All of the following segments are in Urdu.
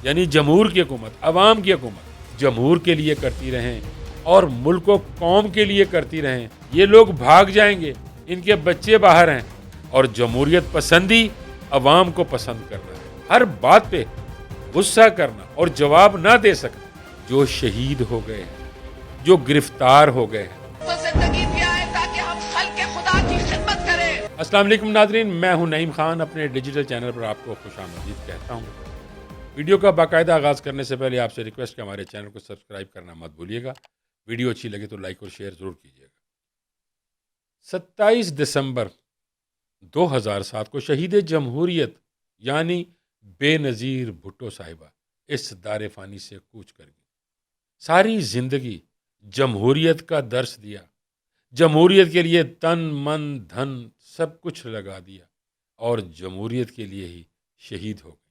یعنی جمہور کی حکومت، عوام کی حکومت جمہور کے لیے کرتی رہیں اور ملک و قوم کے لیے کرتی رہیں، یہ لوگ بھاگ جائیں گے، ان کے بچے باہر ہیں۔ اور جمہوریت پسندی عوام کو پسند کرنا ہے، ہر بات پہ غصہ کرنا اور جواب نہ دے سکنا۔ جو شہید ہو گئے ہیں، جو گرفتار ہو گئے ہیں۔ تو زندگی دیا ہے تاکہ ہم خلق خدا کی خدمت کریں۔ السلام علیکم ناظرین، میں ہوں نعیم خان، اپنے ڈیجیٹل چینل پر آپ کو خوش آمدید کہتا ہوں۔ ویڈیو کا باقاعدہ آغاز کرنے سے پہلے آپ سے ریکویسٹ کہ ہمارے چینل کو سبسکرائب کرنا مت بھولیے گا، ویڈیو اچھی لگے تو لائک اور شیئر ضرور کیجیے گا۔ 27 دسمبر 2007 کو شہید جمہوریت یعنی بے نظیر بھٹو صاحبہ اس دار فانی سے کوچ کر گئی۔ ساری زندگی جمہوریت کا درس دیا، جمہوریت کے لیے تن من دھن سب کچھ لگا دیا اور جمہوریت کے لیے ہی شہید ہو گئے۔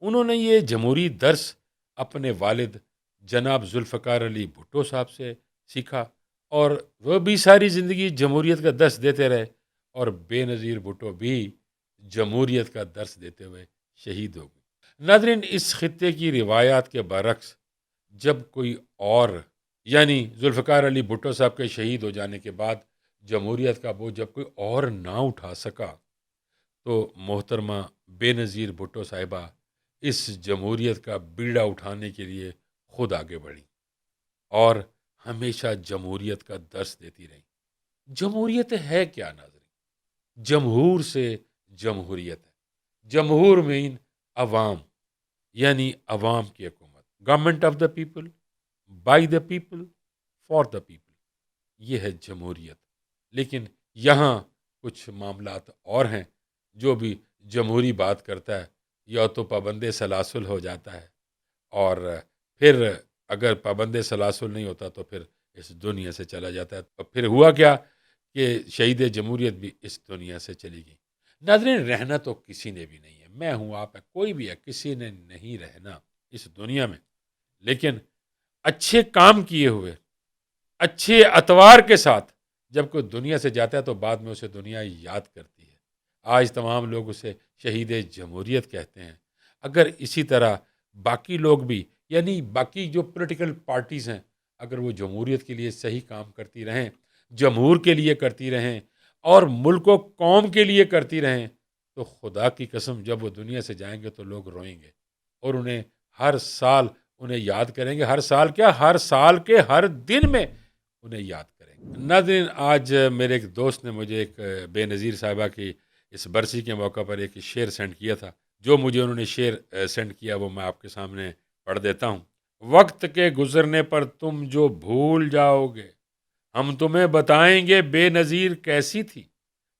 انہوں نے یہ جمہوری درس اپنے والد جناب ذوالفقار علی بھٹو صاحب سے سیکھا اور وہ بھی ساری زندگی جمہوریت کا درس دیتے رہے اور بے نظیر بھٹو بھی جمہوریت کا درس دیتے ہوئے شہید ہو گئے۔ ناظرین، اس خطے کی روایات کے برعکس جب کوئی اور یعنی ذوالفقار علی بھٹو صاحب کے شہید ہو جانے کے بعد جمہوریت کا بوجھ جب کوئی اور نہ اٹھا سکا تو محترمہ بے نظیر بھٹو صاحبہ اس جمہوریت کا بیڑا اٹھانے کے لیے خود آگے بڑھی اور ہمیشہ جمہوریت کا درس دیتی رہی۔ جمہوریت ہے کیا ناظرین؟ جمہور سے جمہوریت ہے۔ جمہور مین عوام، یعنی عوام کی حکومت، government of the people, by the people, for the people, یہ ہے جمہوریت۔ لیکن یہاں کچھ معاملات اور ہیں، جو بھی جمہوری بات کرتا ہے یا تو پابند سلاسل ہو جاتا ہے اور پھر اگر پابند سلاسل نہیں ہوتا تو پھر اس دنیا سے چلا جاتا ہے۔ تو پھر ہوا کیا کہ شہید جمہوریت بھی اس دنیا سے چلی گئی۔ ناظرین، رہنا تو کسی نے بھی نہیں ہے، میں ہوں، آپ ہے، کوئی بھی ہے، کسی نے نہیں رہنا اس دنیا میں، لیکن اچھے کام کیے ہوئے اچھے اتوار کے ساتھ جب کوئی دنیا سے جاتا ہے تو بعد میں اسے دنیا یاد کرتی ہے۔ آج تمام لوگ اسے شہید جمہوریت کہتے ہیں۔ اگر اسی طرح باقی لوگ بھی یعنی باقی جو پولیٹیکل پارٹیز ہیں اگر وہ جمہوریت کے لیے صحیح کام کرتی رہیں، جمہور کے لیے کرتی رہیں اور ملک و قوم کے لیے کرتی رہیں تو خدا کی قسم جب وہ دنیا سے جائیں گے تو لوگ روئیں گے اور انہیں ہر سال انہیں یاد کریں گے۔ ہر سال کیا، ہر سال کے ہر دن میں انہیں یاد کریں گے۔ ناظرین، آج میرے ایک دوست نے مجھے ایک بے نظیر صاحبہ کی اس برسی کے موقع پر ایک شعر سینڈ کیا تھا۔ جو مجھے انہوں نے شعر سینڈ کیا وہ میں آپ کے سامنے پڑھ دیتا ہوں۔ وقت کے گزرنے پر تم جو بھول جاؤ گے، ہم تمہیں بتائیں گے بے نظیر کیسی تھی۔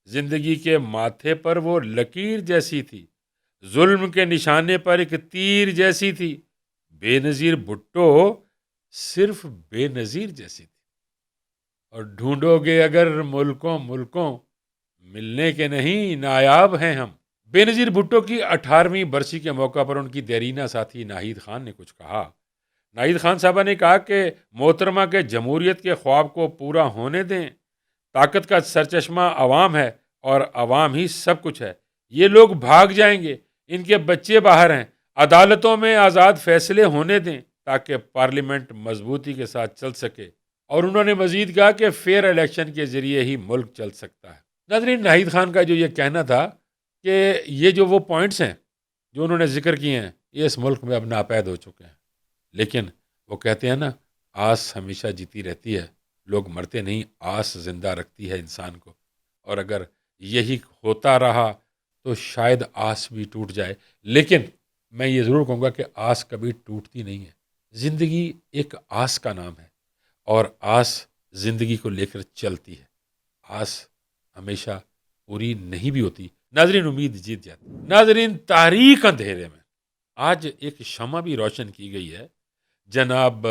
زندگی کے ماتھے پر وہ لکیر جیسی تھی، ظلم کے نشانے پر ایک تیر جیسی تھی۔ بے نظیر بھٹو صرف بے نظیر جیسی تھی، اور ڈھونڈو گے اگر ملکوں ملکوں، ملنے کے نہیں نایاب ہیں ہم۔ بے نظیر بھٹو کی 18ویں برسی کے موقع پر ان کی دیرینہ ساتھی ناہید خان نے کچھ کہا۔ ناہید خان صاحبہ نے کہا کہ محترمہ کے جمہوریت کے خواب کو پورا ہونے دیں۔ طاقت کا سرچشمہ عوام ہے اور عوام ہی سب کچھ ہے۔ یہ لوگ بھاگ جائیں گے، ان کے بچے باہر ہیں، عدالتوں میں آزاد فیصلے ہونے دیں تاکہ پارلیمنٹ مضبوطی کے ساتھ چل سکے۔ اور انہوں نے مزید کہا کہ فیئر الیکشن کے ذریعے ہی ملک چل سکتا ہے۔ ناظرین، ناہید خان کا جو یہ کہنا تھا کہ یہ جو وہ پوائنٹس ہیں جو انہوں نے ذکر کیے ہیں یہ اس ملک میں اب ناپید ہو چکے ہیں، لیکن وہ کہتے ہیں نا، آس ہمیشہ جیتی رہتی ہے، لوگ مرتے نہیں، آس زندہ رکھتی ہے انسان کو۔ اور اگر یہی ہوتا رہا تو شاید آس بھی ٹوٹ جائے، لیکن میں یہ ضرور کہوں گا کہ آس کبھی ٹوٹتی نہیں ہے۔ زندگی ایک آس کا نام ہے اور آس زندگی کو لے کر چلتی ہے۔ آس ہمیشہ پوری نہیں بھی ہوتی، ناظرین، امید جیت جاتی۔ ناظرین، تاریک اندھیرے میں آج ایک شمع بھی روشن کی گئی ہے۔ جناب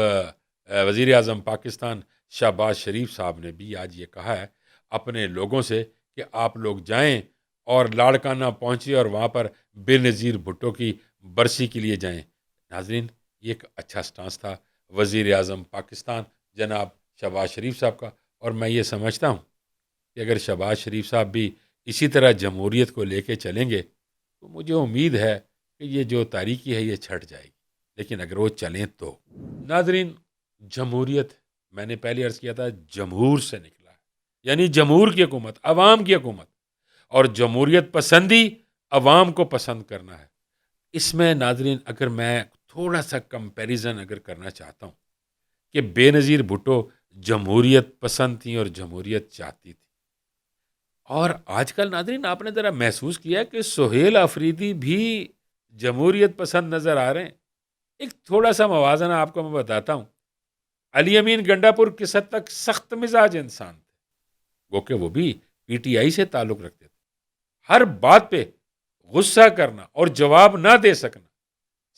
وزیر اعظم پاکستان شہباز شریف صاحب نے بھی آج یہ کہا ہے اپنے لوگوں سے کہ آپ لوگ جائیں اور لاڑکانہ پہنچے اور وہاں پر بے نظیر بھٹو کی برسی کے لیے جائیں۔ ناظرین، یہ ایک اچھا سٹانس تھا وزیر اعظم پاکستان جناب شہباز شریف صاحب کا، اور میں یہ سمجھتا ہوں کہ اگر شہباز شریف صاحب بھی اسی طرح جمہوریت کو لے کے چلیں گے تو مجھے امید ہے کہ یہ جو تاریکی ہے یہ چھٹ جائے گی، لیکن اگر وہ چلیں تو۔ ناظرین، جمہوریت میں نے پہلے عرض کیا تھا جمہور سے نکلا ہے، یعنی جمہور کی حکومت، عوام کی حکومت، اور جمہوریت پسندی عوام کو پسند کرنا ہے۔ اس میں ناظرین اگر میں تھوڑا سا کمپیریزن اگر کرنا چاہتا ہوں کہ بے نظیر بھٹو جمہوریت پسند تھیں اور جمہوریت چاہتی تھی، اور آج کل ناظرین آپ نے ذرا محسوس کیا کہ سہیل آفریدی بھی جمہوریت پسند نظر آ رہے ہیں۔ ایک تھوڑا سا موازنہ آپ کو میں بتاتا ہوں۔ علی امین گنڈا پور کس حد تک سخت مزاج انسان تھے، وہ کہ وہ بھی پی ٹی آئی سے تعلق رکھتے تھے۔ ہر بات پہ غصہ کرنا اور جواب نہ دے سکنا،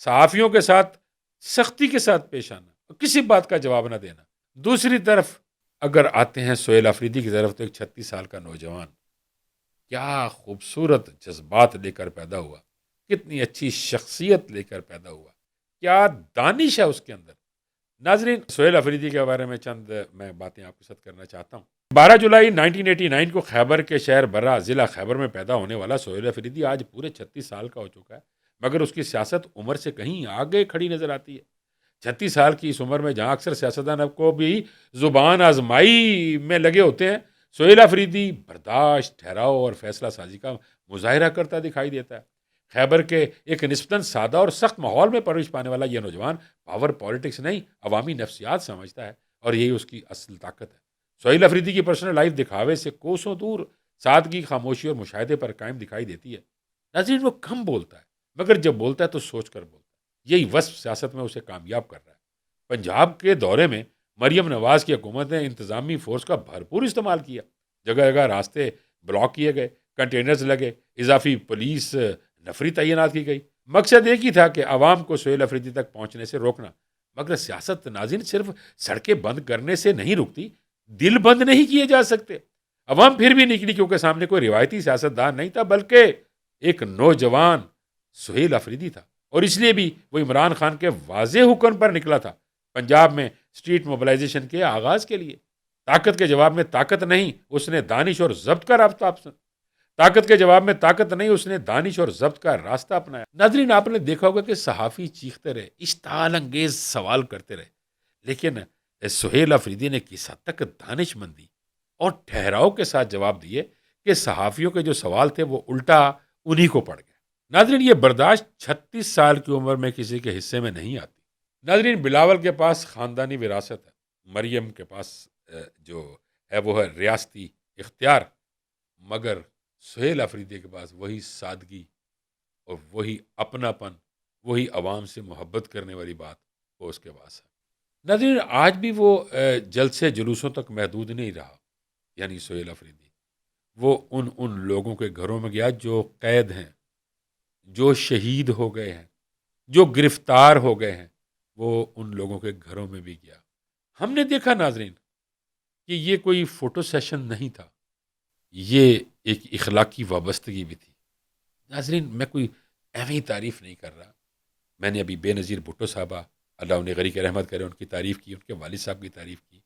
صحافیوں کے ساتھ سختی کے ساتھ پیش آنا اور کسی بات کا جواب نہ دینا۔ دوسری طرف اگر آتے ہیں سہیل آفریدی کی طرف، تو ایک 36 سال کا نوجوان کیا خوبصورت جذبات لے کر پیدا ہوا، کتنی اچھی شخصیت لے کر پیدا ہوا، کیا دانش ہے اس کے اندر۔ ناظرین، سہیل آفریدی کے بارے میں چند میں باتیں آپ کے ساتھ کرنا چاہتا ہوں۔ 12 جولائی 1989 کو خیبر کے شہر برا ضلع خیبر میں پیدا ہونے والا سہیل آفریدی آج پورے 36 سال کا ہو چکا ہے، مگر اس کی سیاست عمر سے کہیں آگے کھڑی نظر آتی ہے۔ 36 سال کی اس عمر میں جہاں اکثر سیاستدان کو بھی زبان آزمائی میں لگے ہوتے ہیں، سہیل آفریدی برداشت، ٹھہراؤ اور فیصلہ سازی کا مظاہرہ کرتا دکھائی دیتا ہے۔ خیبر کے ایک نسبتاً سادہ اور سخت ماحول میں پرورش پانے والا یہ نوجوان پاور پالیٹکس نہیں، عوامی نفسیات سمجھتا ہے، اور یہی اس کی اصل طاقت ہے۔ سہیل آفریدی کی پرسنل لائف دکھاوے سے کوسوں دور، سادگی، خاموشی اور مشاہدے پر قائم دکھائی دیتی ہے۔ ناظرین، وہ کم بولتا ہے، مگر جب بولتا ہے تو سوچ کر بولتا ہے۔ یہی وصف سیاست میں اسے کامیاب کر رہا ہے۔ پنجاب کے دورے میں مریم نواز کی حکومت نے انتظامی فورس کا بھرپور استعمال کیا، جگہ جگہ راستے بلاک کیے گئے، کنٹینرز لگے، اضافی پولیس نفری تعینات کی گئی۔ مقصد ایک ہی تھا کہ عوام کو سہیل آفریدی تک پہنچنے سے روکنا۔ مگر سیاست ناظرین صرف سڑکیں بند کرنے سے نہیں رکتی، دل بند نہیں کیے جا سکتے۔ عوام پھر بھی نکلی، کیونکہ سامنے کوئی روایتی سیاستدان نہیں تھا، بلکہ ایک نوجوان سہیل آفریدی تھا، اور اس لیے بھی وہ عمران خان کے واضح حکم پر نکلا تھا پنجاب میں اسٹریٹ موبلائزیشن کے آغاز کے لیے۔ طاقت کے جواب میں طاقت نہیں، اس نے دانش اور ضبط کا راستہ طاقت کے جواب میں طاقت نہیں، اس نے دانش اور ضبط کا راستہ اپنایا۔ ناظرین، آپ نے دیکھا ہوگا کہ صحافی چیختے رہے، اشتعال انگیز سوال کرتے رہے، لیکن سہیل آفریدی نے کس حد تک دانش مندی اور ٹھہراؤ کے ساتھ جواب دیے کہ صحافیوں کے جو سوال تھے وہ الٹا انہی کو پڑ گئے۔ ناظرین، یہ برداشت 36 سال کی عمر میں کسی کے حصے میں نہیں آتی۔ ناظرین، بلاول کے پاس خاندانی وراثت ہے، مریم کے پاس جو ہے وہ ہے ریاستی اختیار، مگر سہیل آفریدی کے پاس وہی سادگی اور وہی اپنا پن، وہی عوام سے محبت کرنے والی بات وہ اس کے پاس ہے۔ ناظرین، آج بھی وہ جلسے جلوسوں تک محدود نہیں رہا، یعنی سہیل آفریدی وہ ان لوگوں کے گھروں میں گیا جو قید ہیں، جو شہید ہو گئے ہیں، جو گرفتار ہو گئے ہیں، وہ ان لوگوں کے گھروں میں بھی گیا۔ ہم نے دیکھا ناظرین کہ یہ کوئی فوٹو سیشن نہیں تھا، یہ ایک اخلاقی وابستگی بھی تھی۔ ناظرین، میں کوئی ایویں تعریف نہیں کر رہا، میں نے ابھی بے نظیر بھٹو صاحبہ اللہ انہیں غریق رحمت کرے ان کی تعریف کی، ان کے والد صاحب کی تعریف کی،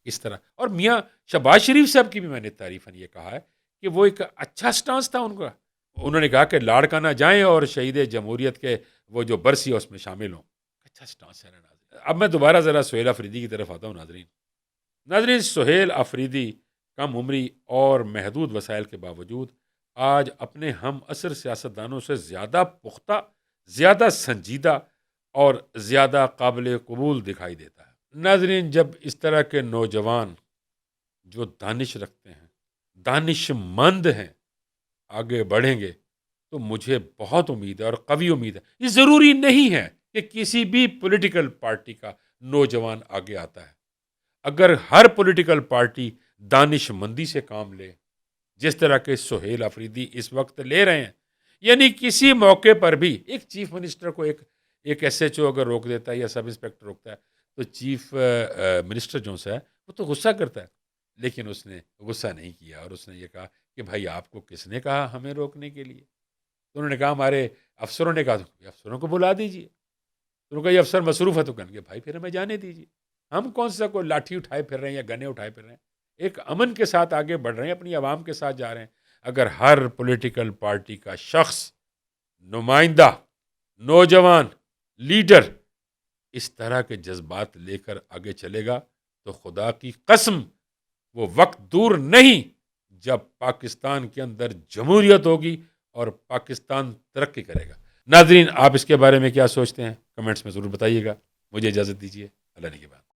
اس طرح، اور میاں شہباز شریف صاحب کی بھی میں نے تعریفاً یہ کہا ہے کہ وہ ایک اچھا سٹانس تھا ان کا۔ انہوں نے کہا کہ لاڑکانہ جائیں اور شہید جمہوریت کے وہ جو برسی ہے اس میں شامل ہوں۔ اچھا سٹانس ہے نا ناظرین۔ اب میں دوبارہ ذرا سہیل آفریدی کی طرف آتا ہوں۔ ناظرین، سہیل آفریدی کم عمری اور محدود وسائل کے باوجود آج اپنے ہم عصر سیاستدانوں سے زیادہ پختہ، زیادہ سنجیدہ اور زیادہ قابل قبول دکھائی دیتا ہے۔ ناظرین، جب اس طرح کے نوجوان جو دانش رکھتے ہیں، دانش مند ہیں، آگے بڑھیں گے تو مجھے بہت امید ہے اور قوی امید ہے۔ یہ ضروری نہیں ہے کہ کسی بھی پولیٹیکل پارٹی کا نوجوان آگے آتا ہے۔ اگر ہر پولیٹیکل پارٹی دانش مندی سے کام لے، جس طرح کے سہیل آفریدی اس وقت لے رہے ہیں، یعنی کسی موقع پر بھی ایک چیف منسٹر کو ایک ایس ایچ او اگر روک دیتا ہے یا سب انسپیکٹر روکتا ہے تو چیف منسٹر جو ہے وہ تو غصہ کرتا ہے، لیکن اس نے غصہ نہیں کیا اور اس نے یہ کہا کہ بھائی آپ کو کس نے کہا ہمیں روکنے کے لیے؟ تو انہوں نے کہا ہمارے افسروں نے کہا، تو افسروں کو بلا دیجیے۔ تو انہوں نے کہا یہ افسر مصروف ہے، تو کہنے کہ بھائی پھر ہمیں جانے دیجیے، ہم کون سا کوئی لاٹھی اٹھائے پھر رہے ہیں یا گنے اٹھائے پھر رہے ہیں، ایک امن کے ساتھ آگے بڑھ رہے ہیں، اپنی عوام کے ساتھ جا رہے ہیں۔ اگر ہر پولیٹیکل پارٹی کا شخص، نمائندہ نوجوان لیڈر اس طرح کے جذبات لے کر آگے چلے گا تو خدا کی قسم وہ وقت دور نہیں جب پاکستان کے اندر جمہوریت ہوگی اور پاکستان ترقی کرے گا. ناظرین، آپ اس کے بارے میں کیا سوچتے ہیں؟ کمنٹس میں ضرور بتائیے گا. مجھے اجازت دیجیے. اللہ نگہبان.